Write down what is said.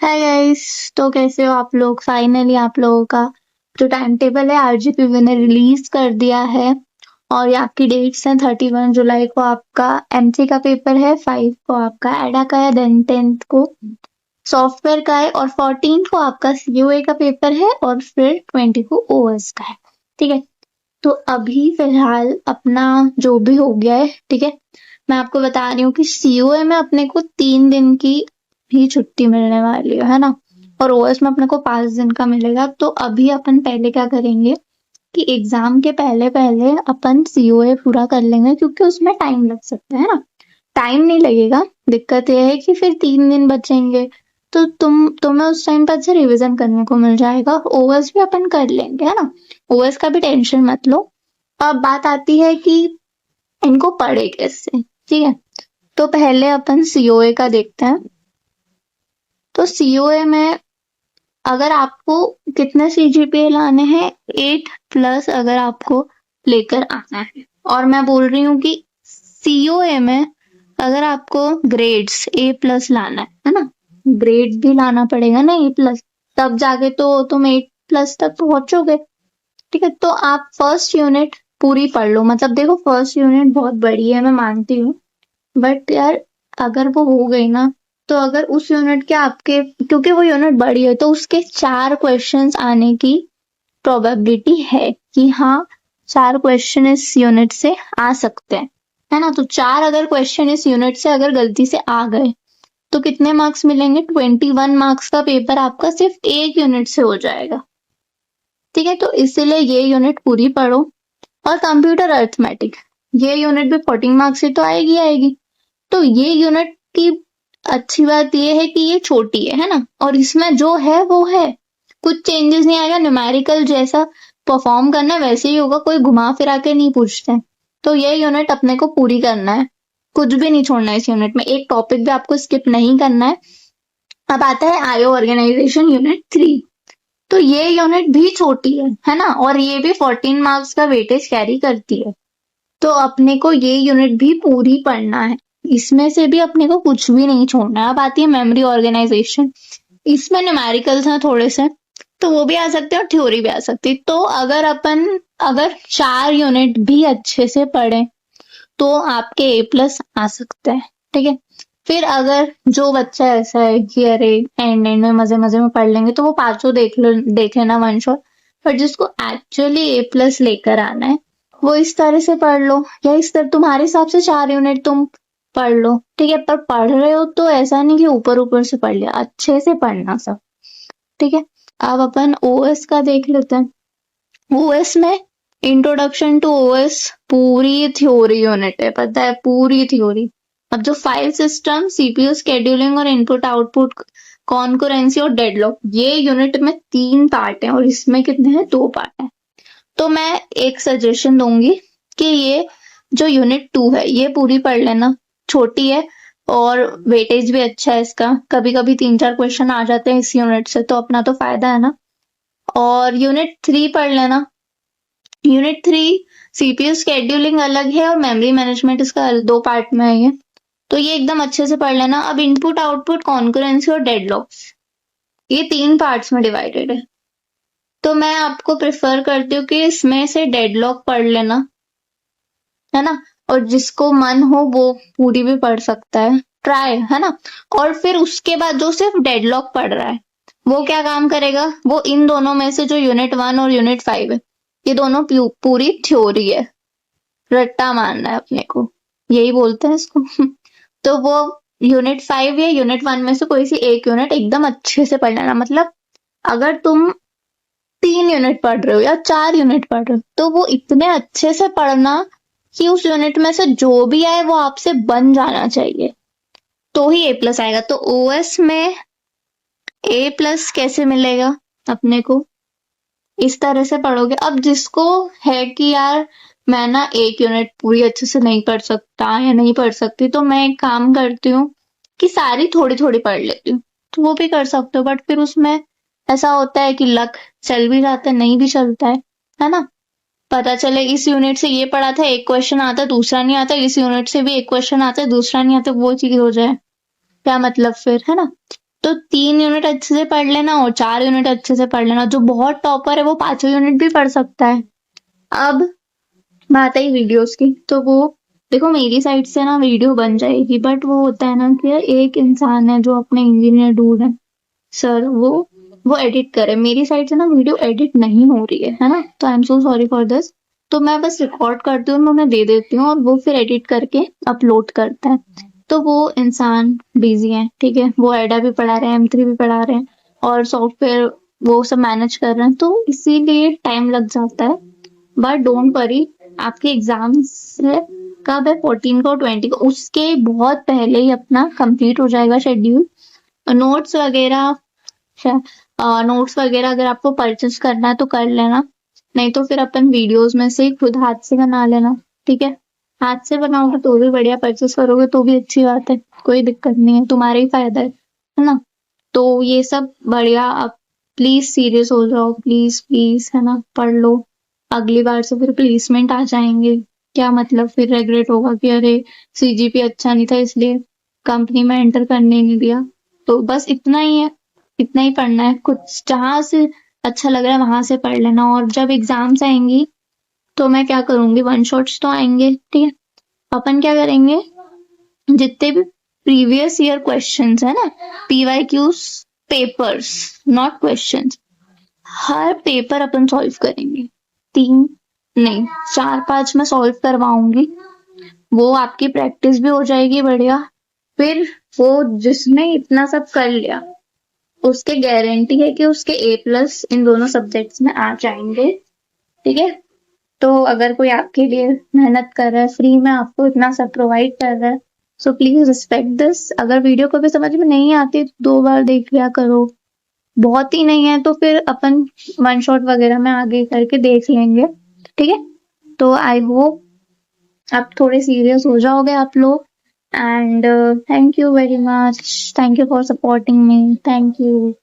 Hi guys. तो कैसे हो आप लोग? फाइनली आप लोगों का जो टाइम टेबल है आरजीपीवी ने रिलीज कर दिया है और ये आपकी डेट्स हैं। 31 जुलाई को आपका एमसी का पेपर है, 5 को आपका एडा का है, देन 10th को सॉफ्टवेयर का है और 14 को आपका सीओए का पेपर है और फिर 20 को ओएस का है। ठीक है, तो अभी फिलहाल अपना जो भी हो गया है, ठीक है, मैं आपको बता रही हूँ कि सीओए में अपने को 3 दिन की भी छुट्टी मिलने वाली है ना, और ओएस में अपने को 5 दिन का मिलेगा। तो अभी अपन पहले क्या करेंगे कि एग्जाम के पहले पहले अपन सीओए पूरा कर लेंगे, क्योंकि उसमें टाइम लग सकता है ना। टाइम नहीं लगेगा, दिक्कत यह है कि फिर 3 दिन बचेंगे तो तुम्हें उस टाइम पर अच्छे रिवीजन करने को मिल जाएगा। ओएस भी अपन कर लेंगे, है ना। ओएस का भी टेंशन मत लो। अब बात आती है कि इनको पढ़े कैसे। ठीक है, तो पहले अपन सीओए का देखते हैं। तो सीओए में अगर आपको कितने सीजीपीए लाने हैं, 8+ अगर आपको लेकर आना है। और मैं बोल रही हूँ कि सीओए में अगर आपको ग्रेड्स A+ लाना है ना, ग्रेड भी लाना पड़ेगा ना A+, तब जाके तो तुम 8+ तक पहुंचोगे। ठीक है, तो आप फर्स्ट यूनिट पूरी पढ़ लो। मतलब देखो, फर्स्ट यूनिट बहुत बड़ी है, मैं मानती हूँ, बट यार अगर वो हो गई ना, तो अगर उस यूनिट के आपके, क्योंकि वो यूनिट बड़ी है, तो उसके 4 क्वेश्चंस आने की प्रोबेबिलिटी है कि हाँ, 4 क्वेश्चन इस यूनिट से आ सकते हैं, है ना। तो 4 अगर क्वेश्चन इस यूनिट से अगर गलती से आ गए तो कितने मार्क्स मिलेंगे? 21 मार्क्स का पेपर आपका सिर्फ एक यूनिट से हो जाएगा। ठीक है, तो इसीलिए ये यूनिट पूरी पढ़ो। और कंप्यूटर अर्थमेटिक, ये यूनिट भी 14 मार्क्स से तो आएगी आएगी। तो ये यूनिट की अच्छी बात ये है कि ये छोटी है ना, और इसमें जो है वो है, कुछ चेंजेस नहीं आएगा। न्यूमेरिकल जैसा परफॉर्म करना है वैसे ही होगा, कोई घुमा फिरा के नहीं पूछते। तो ये यूनिट अपने को पूरी करना है, कुछ भी नहीं छोड़ना है इस यूनिट में, एक टॉपिक भी आपको स्किप नहीं करना है। अब आता है आईओ ऑर्गेनाइजेशन यूनिट 3। तो ये यूनिट भी छोटी है ना, और ये भी 14 मार्क्स का वेटेज कैरी करती है। तो अपने को ये यूनिट भी पूरी पढ़ना है, इसमें से भी अपने को कुछ भी नहीं छोड़ना है। अब आती है मेमोरी ऑर्गेनाइजेशन। इसमें न्यूमेरिकल्स हैं थोड़े से, तो वो भी आ सकते हैं और थ्योरी भी आ सकती है। तो अगर 4 यूनिट भी अच्छे से पढ़े तो आपके A+ आ सकते हैं। ठीक है, फिर अगर जो बच्चा ऐसा है कि अरे एंड एंड में मजे मजे में पढ़ लेंगे, तो वो पांचों देख लेना वन शॉट। पर जिसको एक्चुअली A+ लेकर आना है, वो इस तरह से पढ़ लो, या इस तरह तुम्हारे हिसाब से 4 यूनिट तुम पढ़ लो। ठीक है, पर पढ़ रहे हो तो ऐसा नहीं कि ऊपर ऊपर से पढ़ लिया, अच्छे से पढ़ना सब। ठीक है, अब अपन ओएस का देख लेते हैं। ओएस में इंट्रोडक्शन टू ओएस पूरी थ्योरी यूनिट है, पता है, पूरी थ्योरी। अब जो फाइल सिस्टम, सीपीयू शेड्यूलिंग और इनपुट आउटपुट कॉन्करेंसी और डेडलॉक, ये यूनिट में 3 पार्ट हैं और इसमें कितने हैं? 2 पार्ट हैं। तो मैं एक सजेशन दूंगी कि ये जो यूनिट 2 है ये पूरी पढ़ लेना, छोटी है और वेटेज भी अच्छा है इसका। कभी कभी 3-4 क्वेश्चन आ जाते हैं इस यूनिट से, तो अपना तो फायदा है ना। और यूनिट 3 पढ़ लेना। यूनिट 3 सीपीयू शेड्यूलिंग अलग है और मेमोरी मैनेजमेंट इसका 2 पार्ट में है ये। तो ये एकदम अच्छे से पढ़ लेना। अब इनपुट आउटपुट कॉन्करेंसी और डेडलॉक्स, ये 3 पार्ट्स में डिवाइडेड है। तो मैं आपको प्रेफर करती हूँ कि इसमें से डेडलॉक पढ़ लेना, है ना। और जिसको मन हो वो पूरी भी पढ़ सकता है, ट्राई, है ना। और फिर उसके बाद जो सिर्फ डेडलॉक पढ़ रहा है, वो क्या काम करेगा? वो इन दोनों में से जो यूनिट 1 और यूनिट 5 है, ये दोनों पूरी थ्योरी है, रट्टा मारना है अपने को, यही बोलते हैं इसको। तो वो यूनिट 5 या यूनिट 1 में से कोई सी एक यूनिट एकदम अच्छे से पढ़ लेना। मतलब अगर तुम 3 यूनिट पढ़ रहे हो या 4 यूनिट पढ़ रहे हो, तो वो इतने अच्छे से पढ़ना कि उस यूनिट में से जो भी आए वो आपसे बन जाना चाहिए, तो ही A+ आएगा। तो ओएस में A+ कैसे मिलेगा अपने को? इस तरह से पढ़ोगे। अब जिसको है कि यार मैं ना एक यूनिट पूरी अच्छे से नहीं पढ़ सकता या नहीं पढ़ सकती, तो मैं एक काम करती हूँ कि सारी थोड़ी थोड़ी पढ़ लेती हूँ, तो वो भी कर सकते हो। बट फिर उसमें ऐसा होता है कि लक चल भी जाता है, नहीं भी चलता है ना। पता चले इस यूनिट से ये पढ़ा था, एक क्वेश्चन आता है दूसरा नहीं आता, इस यूनिट से भी एक क्वेश्चन आता है दूसरा नहीं आता, वो चीज हो जाए, क्या मतलब फिर, है ना। तो 3 यूनिट अच्छे से पढ़ लेना और 4 यूनिट अच्छे से पढ़ लेना। जो बहुत टॉपर है वो 5 यूनिट भी पढ़ सकता है। अब बात आई वीडियोस की, तो वो देखो मेरी साइड से ना वीडियो बन जाएगी, बट वो होता है ना कि एक इंसान है जो अपने इंजीनियर डूड है सर, वो एडिट करे। मेरी साइड से ना वीडियो एडिट नहीं हो रही है ना, तो I am so sorry for this. तो मैं बस रिकॉर्ड करती हूँ, मैं उन्हें दे देती हूँ और वो फिर एडिट करके अपलोड करता है। तो वो इंसान बिजी है, ठीक है, वो एडा भी पढ़ा रहे हैं, M3 भी पढ़ा रहे हैं और सॉफ्टवेयर वो सब मैनेज कर रहे हैं, तो इसीलिए टाइम लग जाता है। बट डोंट वरी, आपके एग्जाम्स है कब है, 14 को 20 को, उसके बहुत पहले ही अपना कंप्लीट हो जाएगा शेड्यूल। नोट्स वगैरह नोट्स वगैरह अगर आपको परचेस करना है तो कर लेना, नहीं तो फिर अपन वीडियोस में से खुद हाथ से बना लेना, ठीक है। हाथ से बनाओगे तो भी बढ़िया, परचेस करोगे तो भी अच्छी बात है, कोई दिक्कत नहीं है, तुम्हारा ही फायदा है ना। तो ये सब बढ़िया। अब प्लीज सीरियस हो जाओ, प्लीज प्लीज, है ना, पढ़ लो। अगली बार से फिर प्लेसमेंट आ जाएंगे, क्या मतलब फिर रेग्रेट होगा कि अरे CGP अच्छा नहीं था इसलिए कंपनी में एंटर करने नहीं दिया। तो बस इतना ही है, इतना ही पढ़ना है, कुछ जहां से अच्छा लग रहा है वहां से पढ़ लेना। और जब एग्जाम्स आएंगी तो मैं क्या करूंगी, वन शॉट्स तो आएंगे, ठीक है। अपन क्या करेंगे, जितने भी प्रीवियस ईयर क्वेश्चंस है ना, PYQs, papers, not questions, her paper upon solve करेंगे। 3 नहीं, 4-5 मैं सॉल्व करवाऊंगी, वो आपकी प्रैक्टिस भी हो जाएगी बढ़िया। फिर वो जिसने इतना सब कर लिया उसके गारंटी है कि उसके A+ इन दोनों सब्जेक्ट्स में आ जाएंगे, ठीक है। तो अगर कोई आपके लिए मेहनत कर रहा है, फ्री में आपको इतना सब प्रोवाइड कर रहा है, सो प्लीज रिस्पेक्ट दिस। अगर वीडियो कभी समझ में नहीं आती तो 2 बार देख लिया करो, बहुत ही नहीं है तो फिर अपन वन शॉट वगैरह में आगे करके देख लेंगे, ठीक है। तो आई होप अब थोड़े सीरियस हो जाओगे आप लोग। And thank you very much, thank you for supporting me, thank you.